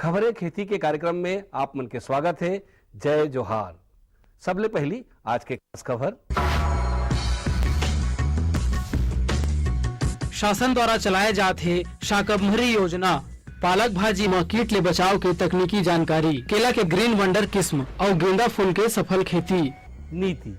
खबरें खेती के कार्यक्रम में आप मन के स्वागत है। जय जोहार। सबले पहली आज के खास खबर। शासन द्वारा चलाए जाते शाकंभरी योजना, पालक भाजी में कीट ले बचाव के तकनीकी जानकारी, केला के ग्रीन वंडर किस्म और गेंदा फूल के सफल खेती। नीति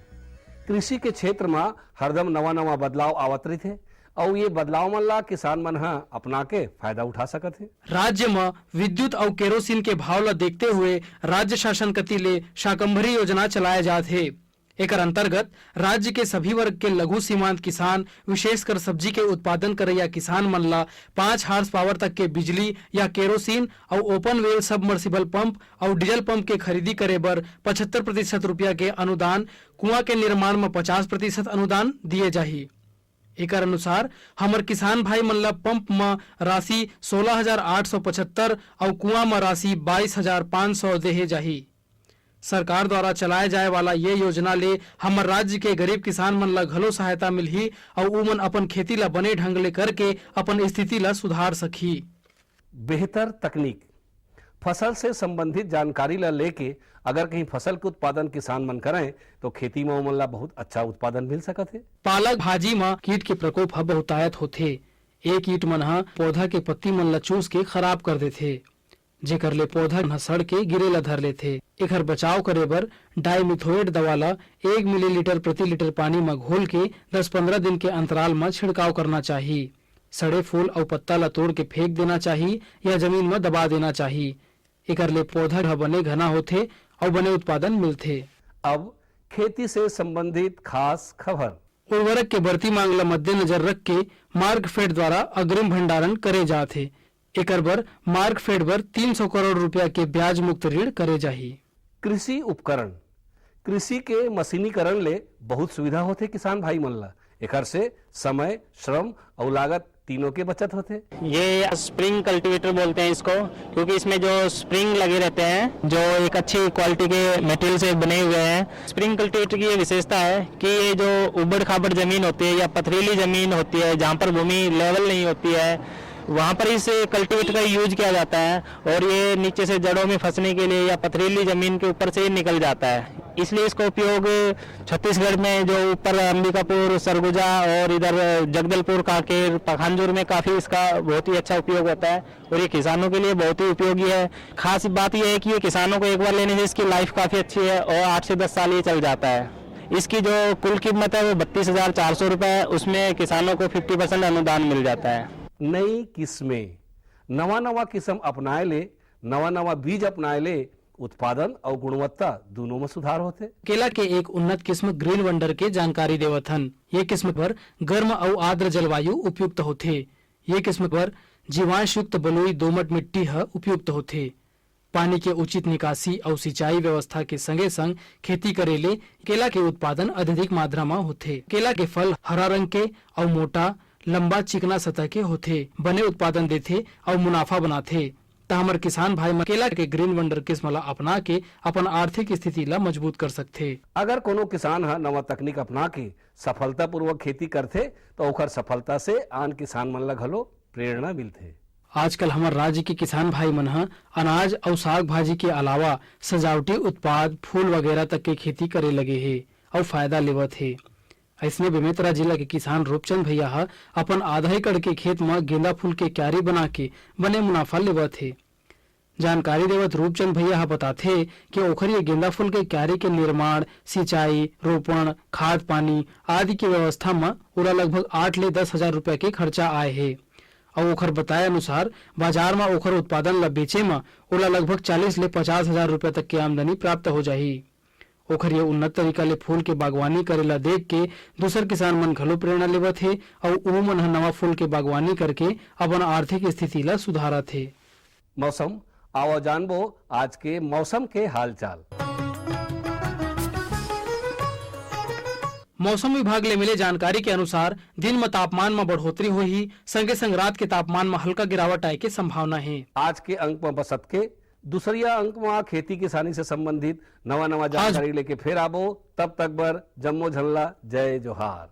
कृषि के क्षेत्र में हरदम नवा नवा बदलाव आवत रही थे और ये बदलाव मन ला किसान मन हा अपना के फायदा उठा सकत है। राज्य में विद्युत और केरोसिन के भाव ला देखते हुए राज्य शासन कति ले शाकंभरी योजना चलाए जाते। एकर अंतर्गत राज्य के सभी वर्ग के लघु सीमांत किसान, विशेषकर सब्जी के उत्पादन करैया किसान मन ला 5 हार्स पावर तक के बिजली या केरोसिन और ओपन वेल सबमर्सिबल पंप और डीजल पंप के खरीदी करे बर 75% रुपया के अनुदान, कुआं के निर्माण में 50% अनुदान दिए जाही। एकर अनुसार हमर किसान भाई मन ला पंप में राशि 16,875 और कुआं में राशि 22,500 देहे जाही। सरकार द्वारा चलाए जाए वाला ये योजना ले हमर राज्य के गरीब किसान मन ला घलो सहायता मिलही और उमन अपन खेती ला बने ढंग ले करके अपन स्थिति ला सुधार सकी। बेहतर तकनीक, फसल से संबंधित जानकारी ला लेके अगर कहीं फसल के उत्पादन किसान मन करें तो खेती में उमन ला बहुत अच्छा उत्पादन मिल सकत है। पालक भाजी में कीट के प्रकोप ह बहुतायत होथे। एक कीट मन ह पौधा के पत्ती मन ला चूस के खराब कर देथे, जेकर ले पौधा न सड़ के गिरे ला धर लेथे। एकर बचाव करे बर डाइमिथोएट दवा ला 1 मिलीलीटर प्रति लीटर पानी में घोल के 10-15 दिन के अंतराल में छिड़काव करना चाहिए। सड़े फूल और पत्ता ला तोड़ के फेंक देना चाहिए या जमीन में दबा देना चाहिए। एकर ले पौधा बने घना होथे और बने उत्पादन मिलथे। अब खेती से संबंधित खास खबर। उर्वरक के बढ़ती मांग ला मद्देनजर रख के मार्कफेड द्वारा अग्रिम भंडारण करे जाथे। एकर बर मार्कफेड बर 300 करोड़ रुपया के ब्याज मुक्त ऋण करे जाही। कृषि उपकरण, कृषि के मशीनीकरण ले बहुत सुविधा होते किसान भाई मन ला। एकर से समय, श्रम और लागत तीनों के बचत होते। ये स्प्रिंग कल्टीवेटर बोलते हैं इसको, क्योंकि इसमें जो स्प्रिंग लगे रहते हैं जो एक अच्छी क्वालिटी के मटेरियल से बने हुए हैं। स्प्रिंग कल्टीवेटर की ये विशेषता है कि ये जो उबड़ खाबड़ जमीन होती है या पथरीली जमीन होती है जहाँ पर भूमि लेवल नहीं होती है, वहाँ पर इस कल्टीवेटर का यूज किया जाता है और ये नीचे से जड़ों में फंसने के लिए या पथरीली जमीन के ऊपर से निकल जाता है। इसलिए इसका उपयोग छत्तीसगढ़ में जो ऊपर अंबिकापुर, सरगुजा और इधर जगदलपुर, कांकेर, पखानजोर में काफ़ी इसका बहुत ही अच्छा उपयोग होता है और ये किसानों के लिए बहुत ही उपयोगी है। खास बात यह है कि ये किसानों को एक बार लेने से इसकी लाइफ काफ़ी अच्छी है और 8 से 10 साल ये चल जाता है। इसकी जो कुल कीमत है वो 32,400 रुपये है। उसमें किसानों को 50% अनुदान मिल जाता है। नई किस्में, नवा नवा किस्म अपनाए ले, नवा नवा बीज अपनाए ले, उत्पादन और गुणवत्ता दोनों में सुधार होते। केला के एक उन्नत किस्म ग्रीन वंडर के जानकारी देवथन। ये किस्म पर गर्म और आर्द्र जलवायु उपयुक्त होथे। ये किस्म पर जीवांश युक्त बलुई दोमट मिट्टी है उपयुक्त होथे। पानी के उचित निकासी और सिंचाई व्यवस्था के संगे संग खेती करे ले केला के उत्पादन अधिक मात्रा में होथे। केला के फल हरा रंग के और मोटा, लंबा, चिकना सतह के होथे, बने उत्पादन देथे और मुनाफा बनाथे। ता हमर किसान भाई मन केला के ग्रीन वंडर किस्म ला अपना के अपन आर्थिक स्थिति ला मजबूत कर सकथे। अगर कोनो किसान हा नवा तकनीक अपना के सफलता पूर्वक खेती करथे तो ओकर सफलता से आन किसान मन ला घलो प्रेरणा मिलथे। आजकल हमारे राज्य के किसान भाई मन ह अनाज और साग भाजी के अलावा सजावटी उत्पाद, फूल वगैरह तक के खेती करे लगे हे और फायदा लेवत हे। ऐसने बेमेतरा जिला के किसान रूपचंद भैया ह अपन आधा एकड़ के खेत में गेंदा फूल के क्यारी बना के बने मुनाफा लेवत हे। जानकारी देवत रूपचंद भैया ह बताथे कि ओखर ये गेंदा फूल के क्यारी के निर्माण, सिंचाई, रोपण, खाद पानी आदि की व्यवस्था में उरा लगभग 8 ले 10 हजार रुपया के खर्चा आए हे और ओखर बताए अनुसार बाजार में ओखर उत्पादन ला बेचे में ओला लगभग 40 ले 50 हजार रुपया तक की आमदनी प्राप्त हो जाही। ओखर ये उन्नत तरीका ले फूल के बागवानी करेला देख के दूसर किसान मन घलो प्रेरणा लेवत हे और वो मन ह नवा फूल के बागवानी करके अपन आर्थिक स्थिति ला सुधारत हे। मौसम, आओ जानबो आज के मौसम के हालचाल। मौसम विभाग ले मिले जानकारी के अनुसार दिन में तापमान में बढ़ोतरी होही, संगे संग रात के तापमान में हल्का गिरावट आए के संभावना है। आज के अंक में बसत के दूसरिया अंक में खेती किसानी से संबंधित नवा नवा जानकारी लेके फिर आबो। तब तक बर जम्मो झल्ला, जय जोहार।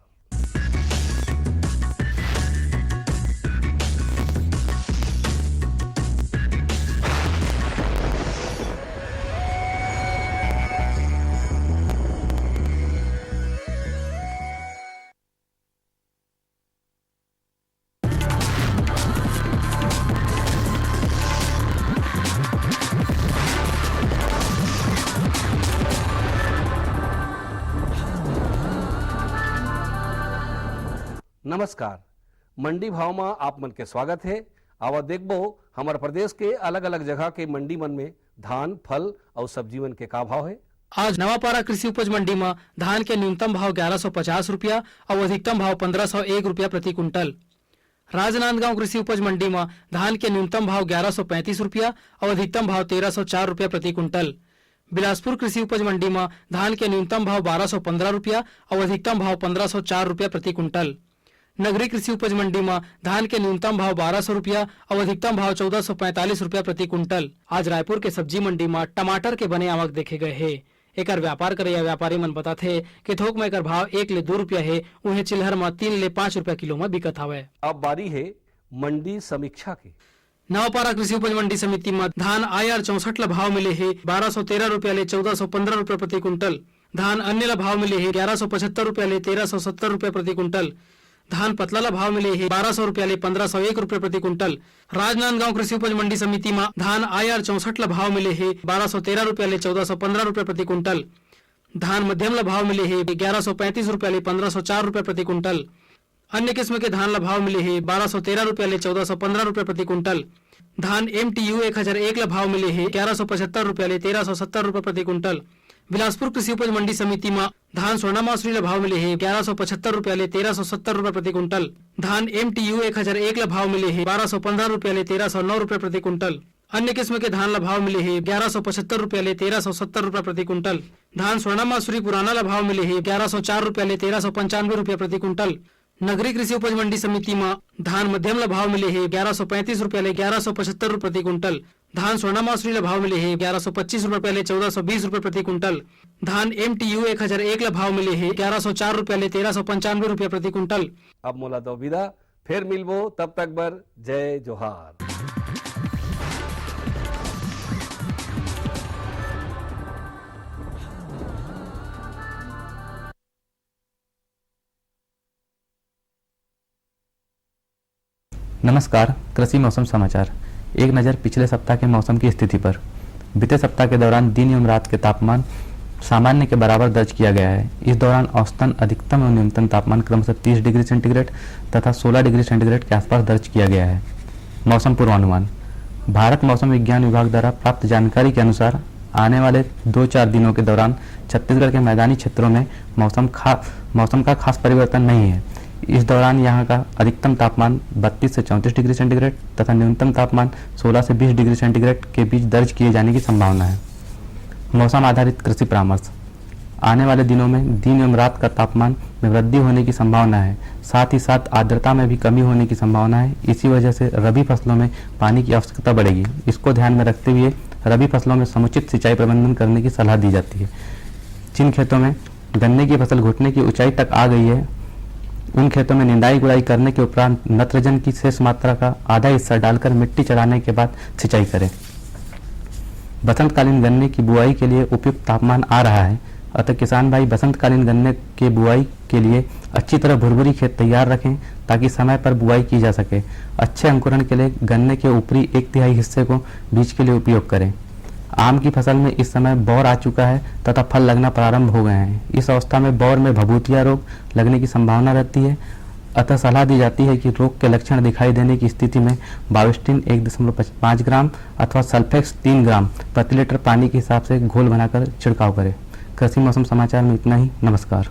नमस्कार। मंडी भाव में आप मन के स्वागत है। आवा देखबो हमारे प्रदेश के अलग अलग जगह के मंडी मन में धान, फल और सब्जी मन के का भाव है। आज नवापारा कृषि उपज मंडी में धान के न्यूनतम भाव 1150 रुपया और अधिकतम भाव 1501 रुपया प्रति कुंटल। राजनांदगांव कृषि उपज मंडी में धान के न्यूनतम भाव 1135 रुपया और अधिकतम भाव 1304 रुपया प्रति कुंटल। बिलासपुर कृषि उपज मंडी में धान के न्यूनतम भाव 1215 रुपया और अधिकतम भाव 1504 रुपया प्रति कुंटल। नगरी कृषि उपज मंडी में धान के न्यूनतम भाव 1200 रुपया और अधिकतम भाव 1445 रुपया प्रति कुंटल। आज रायपुर के सब्जी मंडी में टमाटर के बने आवक देखे गए है। एकर व्यापार करे व्यापारी मन बताथे कि थोक में एकर भाव 1 ले 2 रुपया है, उन्हें चिल्हर में 3 ले 5 रुपया किलो में बिकत हवे। अब बारी है मंडी समीक्षा की। नवापारा कृषि उपज मंडी समिति में धान IR 64 ला भाव मिले है 1213 रुपया ले 1415 रुपया प्रति कुंटल। धान अन्य ला भाव मिले है 1175 रुपया ले 1370 रुपया प्रति कुंटल। धान पतला ला भाव मिले है 1200 रुपया ले 1501 रुपया प्रति कुंटल। राजनांदगांव कृषि उपज मंडी समिति में धान IR 64 ला भाव मिले है 1213 रुपया ले 1415 रुपया प्रति कुंटल। धान मध्यम ला भाव मिले है 1135 रुपया ले 1504 रुपया प्रति कुंटल। अन्य किस्म के धान ला भाव मिले है 1213 रुपया ले 1415 रुपया प्रति कुंटल। धान MTU 1001 ला भाव मिले है 1175 रुपया ले 1370 रुपया प्रति कुंटल। बिलासपुर कृषि उपज मंडी समिति में धान स्वर्णा मासुरी ला भाव मिले है 1175 रुपया ले 1370 रुपया प्रति कुंटल। धान MTU 1001 ला भाव मिले है 1215 रुपया ले 1309 रुपया प्रति कुंटल। अन्य किस्म के धान ला भाव मिले है 1175 रुपया ले 1370 रुपया प्रति कुंटल। धान स्वर्णा मासुरी पुराना ला भाव मिले है 1104 रुपया ले 1395 रुपया प्रति कुंटल। नगरी कृषि उपज मंडी समिति में धान मध्यम ला भाव मिले है 1135 रुपया ले 1175 रुपया प्रति कुंटल। धान स्वर्णा मासुरी ला भाव मिले है 1125 रुपया ले 1420 रुपया प्रति कुंटल। धान MTU 1001 ला भाव मिले है 1104 रुपया ले 1395 रुपया प्रति कुंटल। अब मोला दो विदा, फिर मिलबो, तब तक बर जय जोहार। नमस्कार। कृषि मौसम समाचार। एक नज़र पिछले सप्ताह के मौसम की स्थिति पर। बीते सप्ताह के दौरान दिन एवं रात के तापमान सामान्य के बराबर दर्ज किया गया है। इस दौरान औसतन अधिकतम एवं न्यूनतम तापमान क्रमशः 30 डिग्री सेंटीग्रेड तथा 16 डिग्री सेंटीग्रेड के आसपास दर्ज किया गया है। मौसम पूर्वानुमान। भारत मौसम विज्ञान विभाग द्वारा प्राप्त जानकारी के अनुसार आने वाले 2-4 दिनों के दौरान छत्तीसगढ़ के मैदानी क्षेत्रों में मौसम का खास परिवर्तन नहीं है। इस दौरान यहाँ का अधिकतम तापमान 32 से 34 डिग्री सेंटीग्रेड तथा न्यूनतम तापमान 16 से 20 डिग्री सेंटीग्रेड के बीच दर्ज किए जाने की संभावना है। मौसम आधारित कृषि परामर्श। आने वाले दिनों में दिन एवं रात का तापमान में वृद्धि होने की संभावना है, साथ ही साथ आर्द्रता में भी कमी होने की संभावना है। इसी वजह से रबी फसलों में पानी की आवश्यकता बढ़ेगी। इसको ध्यान में रखते हुए रबी फसलों में समुचित सिंचाई प्रबंधन करने की सलाह दी जाती है। जिन खेतों में गन्ने की फसल घुटने की ऊंचाई तक आ गई है, उन खेतों में निंदाई गुड़ाई करने के उपरांत नत्रजन की शेष मात्रा का आधा हिस्सा डालकर मिट्टी चढ़ाने के बाद सिंचाई करें। बसंतकालीन गन्ने की बुआई के लिए उपयुक्त तापमान आ रहा है, अतः किसान भाई बसंतकालीन गन्ने के बुआई के लिए अच्छी तरह भुरभुरी खेत तैयार रखें ताकि समय पर बुआई की जा सके। अच्छे अंकुरण के लिए गन्ने के ऊपरी 1/3 हिस्से को बीज के लिए उपयोग करें। आम की फसल में इस समय बौर आ चुका है तथा फल लगना प्रारंभ हो गए हैं। इस अवस्था में बौर में भभूतिया रोग लगने की संभावना रहती है, अतः सलाह दी जाती है कि रोग के लक्षण दिखाई देने की स्थिति में बाविस्टिन 1.5 ग्राम अथवा सल्फेक्स 3 ग्राम प्रति लीटर पानी के हिसाब से घोल बनाकर छिड़काव करें। कृषि मौसम समाचार में इतना ही। नमस्कार।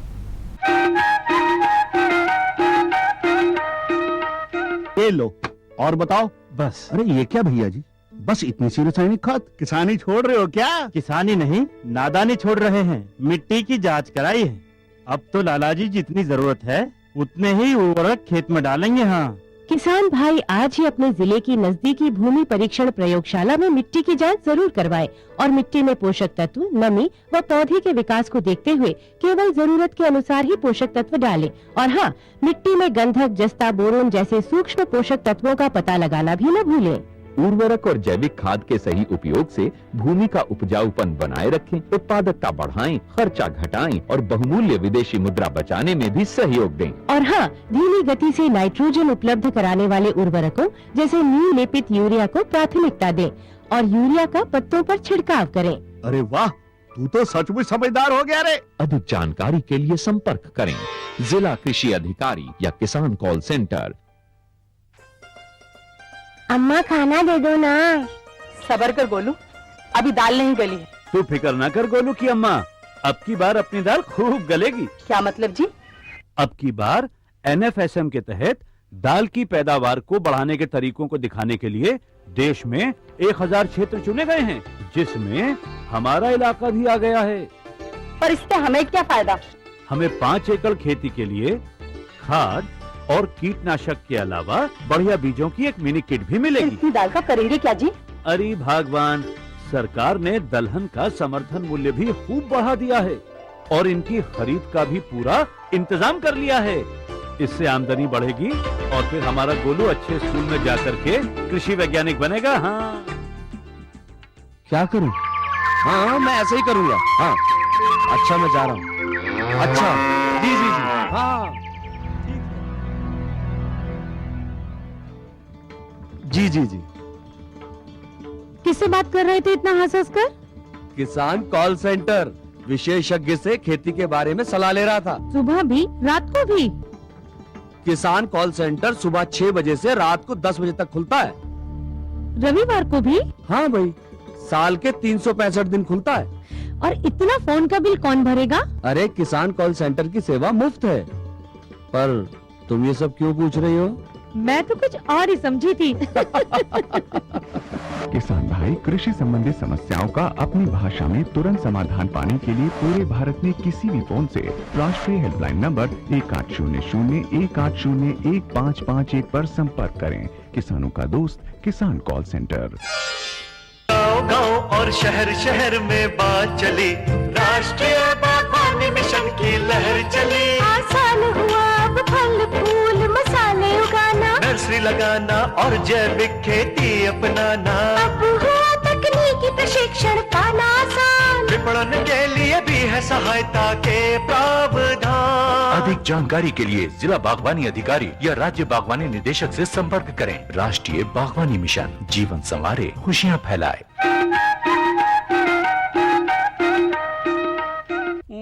ये लो और बताओ। बस। अरे ये क्या भैया जी, बस इतनी सी रासायनिक खाद? किसानी छोड़ रहे हो क्या? किसानी नहीं, नादानी छोड़ रहे हैं। मिट्टी की जांच कराई है। अब तो लालाजी जितनी जरूरत है उतने ही उर्वरक खेत में डालेंगे। हाँ किसान भाई आज ही अपने जिले की नजदीकी भूमि परीक्षण प्रयोगशाला में मिट्टी की जांच जरूर करवाएं और मिट्टी में पोषक तत्व, नमी व पौधे के विकास को देखते हुए केवल जरूरत के अनुसार ही पोषक तत्व डालें। और हाँ, मिट्टी में गंधक, जस्ता, बोरोन जैसे सूक्ष्म पोषक तत्वों का पता लगाना भी न भूलें। उर्वरक और जैविक खाद के सही उपयोग से भूमि का उपजाऊपन बनाए रखें, उत्पादकता बढ़ाएं, खर्चा घटाएं और बहुमूल्य विदेशी मुद्रा बचाने में भी सहयोग दें। और हाँ, धीमी गति से नाइट्रोजन उपलब्ध कराने वाले उर्वरकों जैसे नीम लेपित यूरिया को प्राथमिकता दें और यूरिया का पत्तों पर छिड़काव करें। अरे वाह, तू तो सचमुच समझदार हो गया रे। अधिक जानकारी के लिए संपर्क करें जिला कृषि अधिकारी या किसान कॉल सेंटर। अम्मा खाना दे दो ना। सबर कर गोलू, अभी दाल नहीं गली। तू फिक्र ना कर गोलू की अम्मा, अब की बार अपनी दाल खूब गलेगी। क्या मतलब जी? अब की बार NFSM के तहत दाल की पैदावार को बढ़ाने के तरीकों को दिखाने के लिए देश में 1000 क्षेत्र चुने गए हैं, जिसमें हमारा इलाका भी आ गया है। पर इससे हमें क्या फायदा? हमें 5 एकड़ खेती के लिए खाद और कीटनाशक के अलावा बढ़िया बीजों की एक मिनी किट भी मिलेगी। इतनी दाल का करेंगे क्या जी? अरे भगवान, सरकार ने दलहन का समर्थन मूल्य भी खूब बढ़ा दिया है और इनकी खरीद का भी पूरा इंतजाम कर लिया है। इससे आमदनी बढ़ेगी और फिर हमारा गोलू अच्छे स्कूल में जाकर के कृषि वैज्ञानिक बनेगा। हाँ, क्या करूं? हाँ मैं ऐसे ही करूंगा। हाँ अच्छा मैं जा रहा हूँ। अच्छा जी जी जी हाँ जी जी जी। किससे बात कर रहे थे इतना हंस हंस कर? किसान कॉल सेंटर, विशेषज्ञ से खेती के बारे में सलाह ले रहा था। सुबह भी रात को भी? किसान कॉल सेंटर सुबह 6 बजे से रात को 10 बजे तक खुलता है। रविवार को भी? हाँ भाई, साल के 365 दिन खुलता है। और इतना फोन का बिल कौन भरेगा? अरे किसान कॉल सेंटर की सेवा मुफ्त है। पर तुम ये सब क्यों पूछ रही हो? मैं तो कुछ और ही समझी थी। किसान भाई कृषि संबंधी समस्याओं का अपनी भाषा में तुरंत समाधान पाने के लिए पूरे भारत में किसी भी फोन से राष्ट्रीय हेल्पलाइन नंबर 1800-1801-551 पर संपर्क करें। किसानों का दोस्त किसान कॉल सेंटर। गांव और शहर शहर में बात चली, राष्ट्रीय बागवानी मिशन की लहर चली। आसान हुआ अब फल फूल मसाले उगाना, नर्सरी लगाना और जैविक खेती अपनाना। अब हुआ तकनीकी प्रशिक्षण पाना आसान, विपणन के लिए भी है सहायता के प्रावधान। अधिक जानकारी के लिए जिला बागवानी अधिकारी या राज्य बागवानी निदेशक से संपर्क करें। राष्ट्रीय बागवानी मिशन, जीवन संवारे, खुशियाँ फैलाए।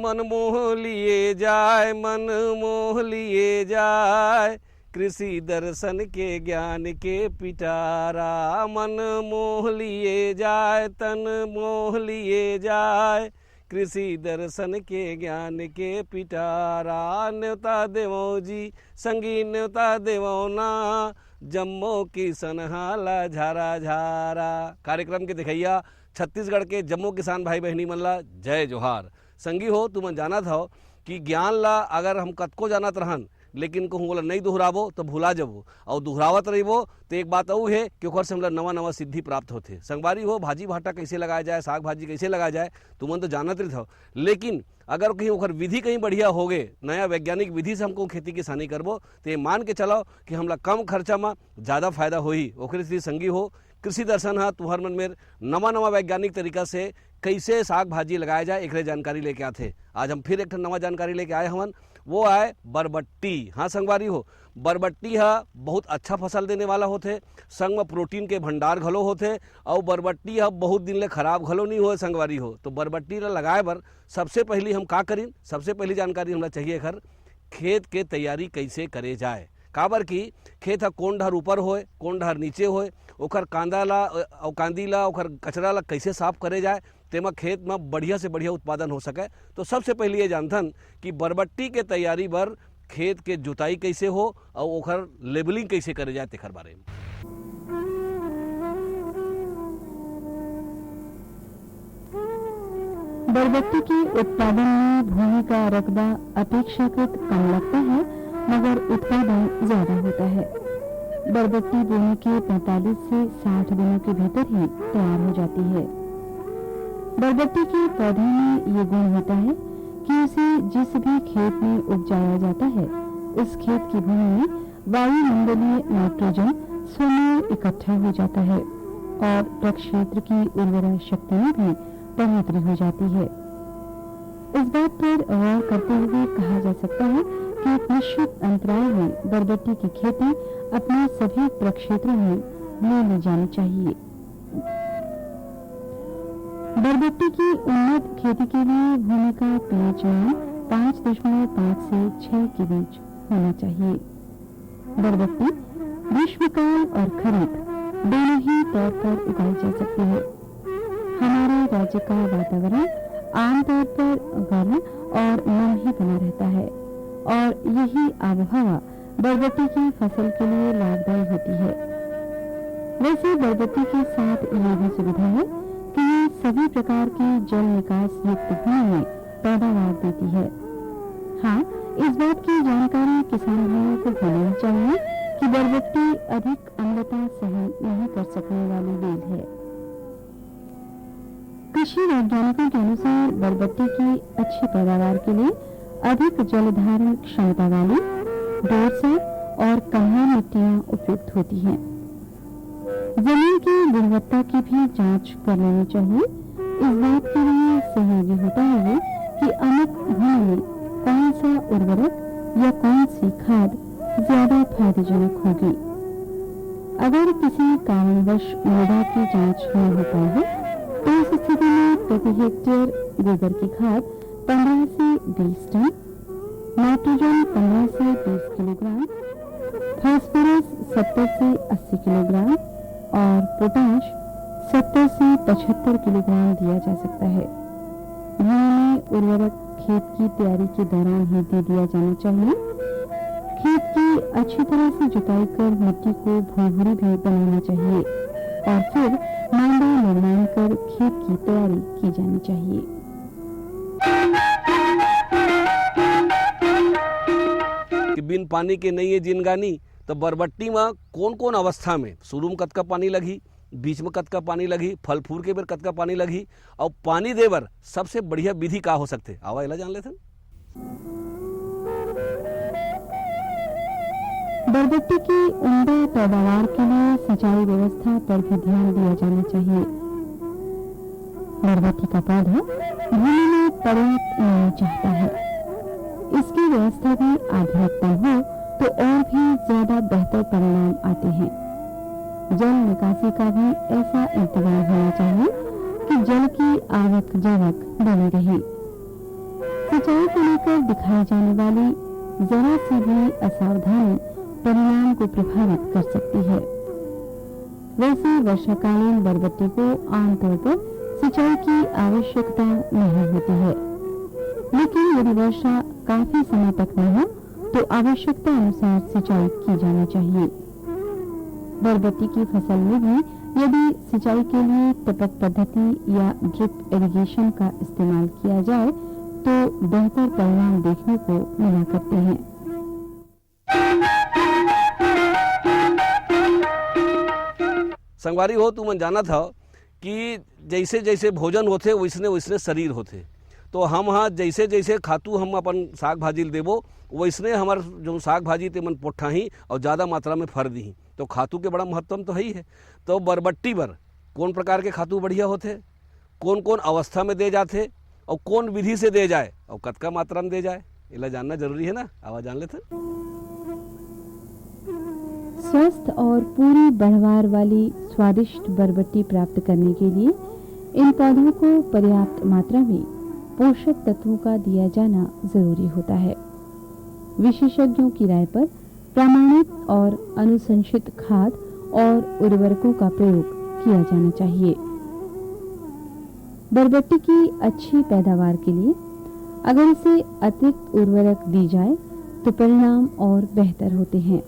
मन मोह लिए जाए, मन मोह लिए जाए, कृषि दर्शन के ज्ञान के पिटारा। मन मोह लिए जाए, तन मोह लिए जाए, कृषि दर्शन के ज्ञान के पिटारा। न्योता देवो जी संगी न्योता देवो ना, जम्मो की सनहाला झारा झारा। कार्यक्रम के दिखैया छत्तीसगढ़ के जम्मू किसान भाई बहनी मन ला जय जोहार। संगी हो तुमन जानत हो कि ज्ञान ला अगर हम कतको जानत रहन लेकिन कहूँ बोला नहीं दोहराबो तो भुला जबो, और दोहरावत रहिबो तो एक बात और है कि ओकर से हमला नवा नवा सिद्धि प्राप्त होते। संगवारी हो भाजी भाटा कैसे लगाया जाए, साग भाजी कैसे लगाया जाए तुमन तो जानत रही हो, लेकिन अगर कहीं ओकर विधि कहीं बढ़िया हो गए, नया वैज्ञानिक विधि से हमको खेती किसानी करबो तो ये मान के चलो कि हमला कम खर्चा में ज़्यादा फायदा होही। ओकरे से संगी हो कृषि दर्शन है तुहर मन में नवा नवा वैज्ञानिक तरीका से कैसे साग भाजी लगाया जाए एक जानकारी लेके आते। आज हम फिर एक नवा जानकारी लेके आए हवन, वो आए बरबट्टी। हाँ संगवारी हो, बरबट्टी है बहुत अच्छा फसल देने वाला होते, संग में प्रोटीन के भंडार घलो होते, और बरबट्टी है बहुत दिन ले खराब घलो नहीं हो संगवारी हो। तो बरबट्टी ला लगाए बर सबसे पहली हम का करें, सबसे पहली जानकारी हमरा चाहिए खर खेत के तैयारी कैसे करे जाए। काबर की खेत है कौन डहर ऊपर होए कौन डहर नीचे होए, ओकर कांदा ला और कांदी ला ओकर कचरा ला कैसे साफ करे जाए तेमा खेत में बढ़िया से बढ़िया उत्पादन हो सके। तो सबसे पहले ये जानथन कि बरबट्टी के तैयारी बर खेत के जुताई कैसे हो और ओकर लेबलिंग कैसे करे जाए तेकर बारे में। बरबट्टी के उत्पादन में भूमि का रकबा अपेक्षाकृत कम लगता है, मगर उत्पादन ज्यादा होता है। बरबट्टी बोने के 45 से 60 दिनों के भीतर ही तैयार हो जाती है। बरबट्टी के पौधे में ये गुण होता है कि उसे जिस भी खेत में उपजाया जाता है उस खेत की भूमि में वायुमंडलीय नाइट्रोजन स्वयं इकट्ठा हो जाता है और प्रक्षेत्र की उर्वरा शक्ति में भी बढ़ोतरी हो जाती है। इस बात पर गौर करते हुए कहा जा सकता है कि एक निश्चित अंतराल में बरबट्टी की खेती अपने सभी प्रक्षेत्रों में ले ली जानी चाहिए। बरबट्टी की उन्नत खेती के लिए भूमि का पीएच मान 5.5 से 6 के बीच होना चाहिए। बरबट्टी ग्रीष्मकाल और खरीफ दोनों ही तौर पर उगाई जा सकती है। हमारे राज्य का वातावरण आमतौर पर गर्म और नम ही बना रहता है और यही आबोहवा बरबट्टी की फसल के लिए लाभदायी होती है। वैसे बरबट्टी के साथ ये भी सुविधा है कि ये सभी प्रकार की जल निकास युक्त भूमि में पैदावार देती है। हाँ, इस बात की जानकारी किसान भाइयों को होनी चाहिए कि बरबट्टी अधिक अम्लता सहन नहीं कर सकने वाली बेल है। कृषि वैज्ञानिकों के अनुसार बरबट्टी की अच्छी पैदावार के लिए अधिक जल धारण क्षमता वाली दोरसा और कन्हार मिट्टियां उपयुक्त होती हैं। जमीन की गुणवत्ता की भी जांच कर लेनी चाहिए। इस बात के लिए सहयोगी होता है कि अमुक भूमि में कौन सा उर्वरक या कौन सी खाद ज्यादा फायदेजनक होगी। अगर किसी कारणवश मृदा की जांच नहीं हो पाई है तो इस स्थिति में प्रति हेक्टेयर गोबर की खाद 15 से 20 टन, नाइट्रोजन 15 से 20 किलोग्राम, फास्फोरस 70 से 80 किलोग्राम और पोटाश 70 से 75 किलोग्राम दिया जा सकता है। भूमि में उर्वरक खेत की तैयारी के दौरान ही दे दिया जाना चाहिए। खेत की अच्छी तरह से जुताई कर मिट्टी को भुरभुरी भी बनाना चाहिए और फिर मांडा निर्माण कर खेत की तैयारी की जानी चाहिए। कि बिन पानी के नहीं है जिनगानी, तो बरबट्टी में कौन कौन अवस्था में शुरू में कतका पानी लगी, बीच में कतका पानी लगी, फल फूल के बेर कतका पानी लगी और पानी देवर सबसे बढ़िया विधि का हो सकते आवा इला जान लेते। बरबट्टी की उम्दा पैदावार के लिए सिंचाई व्यवस्था पर भी ध्यान दिया जाना चाहिए। बरबट्टी का पौधा भूमि में पर्याप्त नमी चाहता है। इसकी व्यवस्था भी आधुनिकतम हो तो और भी ज्यादा बेहतर परिणाम आते हैं। जल निकासी का भी ऐसा इंतजाम होना चाहिए कि जल की आवक जावक बनी रहे। सिंचाई को लेकर दिखाई जाने वाली जरा सी भी असावधानी परिणाम को प्रभावित कर सकती है। वैसे वर्षाकालीन बरबट्टी को आमतौर पर सिंचाई की आवश्यकता नहीं होती है, लेकिन यदि वर्षा काफी समय तक न हो तो आवश्यकता अनुसार सिंचाई की जानी चाहिए। बरबट्टी की फसल में भी यदि सिंचाई के लिए टपक पद्धति या ड्रिप इरिगेशन का इस्तेमाल किया जाए तो बेहतर परिणाम देखने को मिला करते हैं। संगवारी हो, तुम जाना था कि जैसे जैसे भोजन होते वैसने वैसने शरीर होते, तो हम हाँ जैसे जैसे खातू हम अपन साग भाजी देवो वैसने हमार जो साग भाजी ते मन पोठा ही और ज़्यादा मात्रा में फर दी। तो खातू के बड़ा महत्व तो है ही है। तो बरबट्टी पर कौन प्रकार के खातू बढ़िया होते, कौन कौन अवस्था में दे जाते और कौन विधि से दे जाए और कतका मात्रा में दे जाए, इला जानना जरूरी है ना। आवाज जान लेते। स्वस्थ और पूरी बढ़वार वाली स्वादिष्ट बरबट्टी प्राप्त करने के लिए इन पौधों को पर्याप्त मात्रा में पोषक तत्वों का दिया जाना जरूरी होता है। विशेषज्ञों की राय पर प्रमाणित और अनुशंसित खाद और उर्वरकों का प्रयोग किया जाना चाहिए। बरबट्टी की अच्छी पैदावार के लिए अगर इसे अतिरिक्त उर्वरक दी जाए तो परिणाम और बेहतर होते हैं।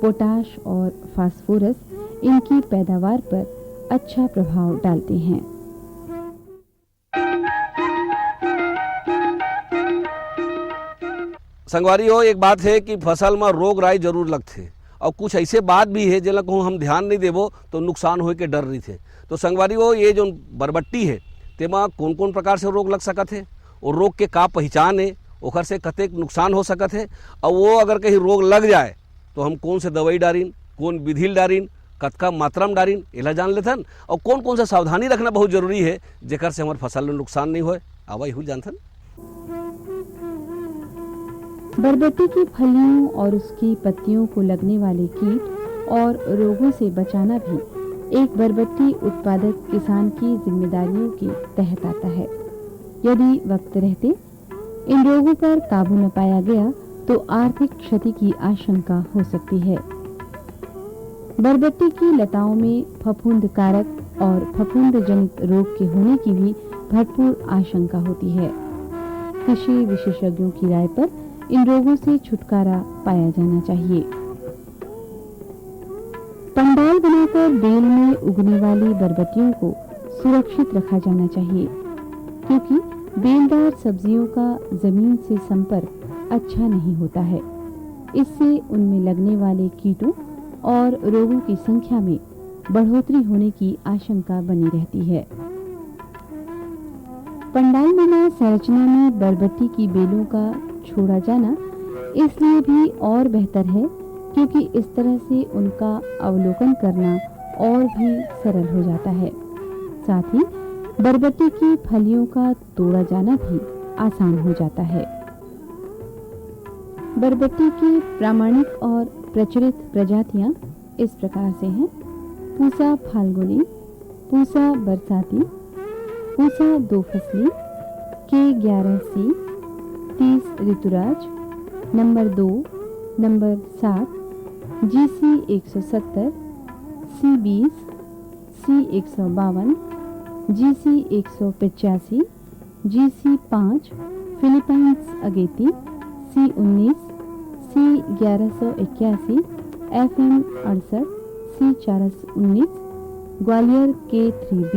पोटाश और फास्फोरस इनकी पैदावार पर अच्छा प्रभाव डालते हैं। संगवारी हो, एक बात है कि फसल में रोग राई जरूर लगते और कुछ ऐसे बात भी है जिला को हम ध्यान नहीं देवो तो नुकसान हो के डर रही थे। तो संगवारी हो, ये जो बरबट्टी है तेमा कौन कौन प्रकार से रोग लग सकत है और रोग के का पहचान है, ओखर से कतेक नुकसान हो सकत है और वो अगर कहीं रोग लग जाए तो हम कौन से दवाई डारिन, कौन विधि डारिन, कतका मात्रा में डारिन, इला जान लेथन और कौन कौन सा सावधानी रखना बहुत जरूरी है जेकर से हमारे फसल में नुकसान नहीं होए। आवा यही जानथन। बरबट्टी की फलियों और उसकी पत्तियों को लगने वाले कीट और रोगों से बचाना भी एक बरबट्टी उत्पादक किसान की जिम्मेदारियों के तहत आता है। यदि वक्त रहते इन रोगों पर काबू न पाया गया तो आर्थिक क्षति की आशंका हो सकती है। बरबट्टी की लताओं में फफूंद कारक और फफूंद जनित रोग के होने की भी भरपूर आशंका होती है। कृषि विशेषज्ञों की राय पर इन रोगों से छुटकारा पाया जाना चाहिए। पंडाल बनाकर बेल में उगने वाली बरबट्टियों को सुरक्षित रखा जाना चाहिए, क्योंकि बेलदार सब्जियों का जमीन से संपर्क अच्छा नहीं होता है। इससे उनमें लगने वाले कीटों और रोगों की संख्या में बढ़ोतरी होने की आशंका बनी रहती है। पंडाल नुमा संरचना में बरबट्टी की बेलों का छोड़ा जाना इसलिए भी और बेहतर है क्योंकि इस तरह से उनका अवलोकन करना और भी सरल हो जाता है। साथ ही बरबट्टी की फलियों का तोड़ा जाना भी आसान हो जाता है। बरबट्टी की प्रामाणिक और प्रचलित प्रजातियां इस प्रकार से हैं: पूसा फाल्गुनी, पूसा बरसाती, पूसा दो फसली, K11C, 30 Rituraj, number 2, number 7, GC 170, C20, C 152, GC 185, GC 5, Philippines अगेती, C19, C 1181, FM 68, C 419, Gwalior K3B,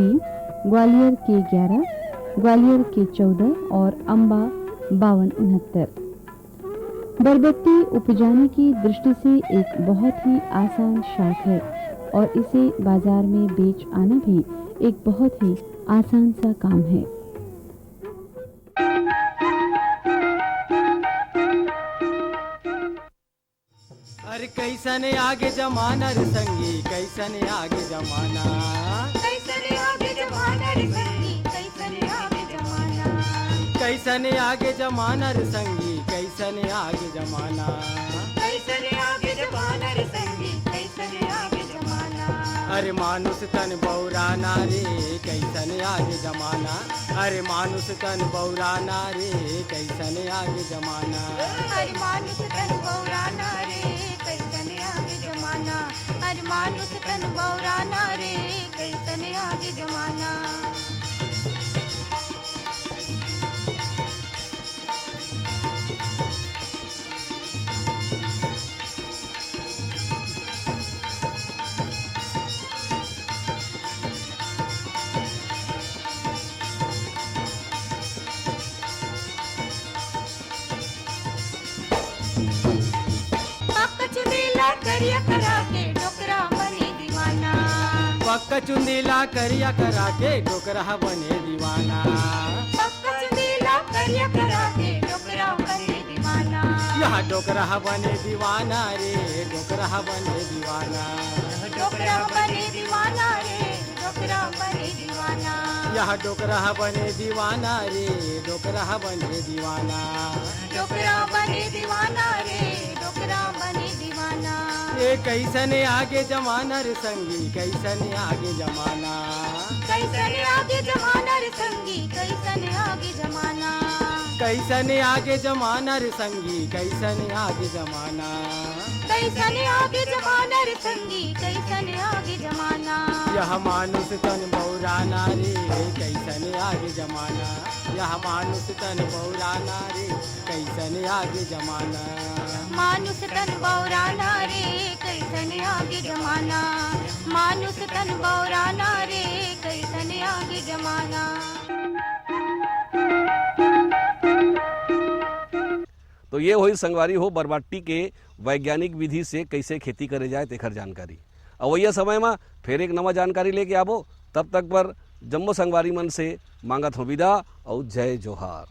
Gwalior K11, Gwalior K14 और अम्बा 5269। बरबट्टी उपजाने की दृष्टि से एक बहुत ही आसान शाक है और इसे बाजार में बेच आना भी एक बहुत ही आसान सा काम है। अरे कैसने आगे जमाना रे संगी, कैसने आगे जमाना, कैसने आगे जमाना रे संगी, कैसने आगे जमाना, कैसने आगे जमाना रे संगी, कैसने आगे जमाना, कैसने आगे जमाना रे संगी, कैसने आगे जमाना। अरे मानुष तन बौराना रे, कैसने आगे जमाना, अरे मानुष तन बौराना रे, कैसने आगे जमाना, अरे मानुष तन बौराना रे, कैसने आगे जमाना, अरे मानुष तन बौराना रे, कैसने आगे जमाना। करिया करा के डोकरा बने दीवाना, पक्का चुंदीला करिया करा के डोकरा बने दीवाना, पक्का चुंदीला करिया करा के डोकरा बने दीवाना। यहाँ डोकरा बने दीवाना रे, डोकरा बने दीवाना, डोकरा बने दीवाना रे, डोकरा बने दीवाना। यहाँ डोकरा बने दीवाना रे, डोकरा बने दीवाना, डोकरा बने दीवाना रे, डोकरा बने दीवाना। ये कैसने आगे जमाना रे संगी, कैसने आगे जमाना, कैसने आगे जमाना रे संगी, कैसने आगे जमाना, कैसने आगे जमाना रे संगी, कैसने आगे जमाना, कैसने आगे जमाना रे संगी, कैसने आगे जमाना। यह मानुष तन बौराना रे, कैसने आगे जमाना, यह मानुष तन बौराना रे, कैसने आगे जमाना, मानुष तन बौराना रे, कैसने आगे जमाना, मानुष तन बौराना रे, कैसने आगे जमाना। तो ये हुई संगवारी हो बरबट्टी के वैज्ञानिक विधि से कैसे खेती करे जाए तेखर जानकारी। अवैया समय में फिर एक नवा जानकारी लेके आबो, तब तक पर जम्मो संगवारी मन से मांगत हो विदा और जय जोहार।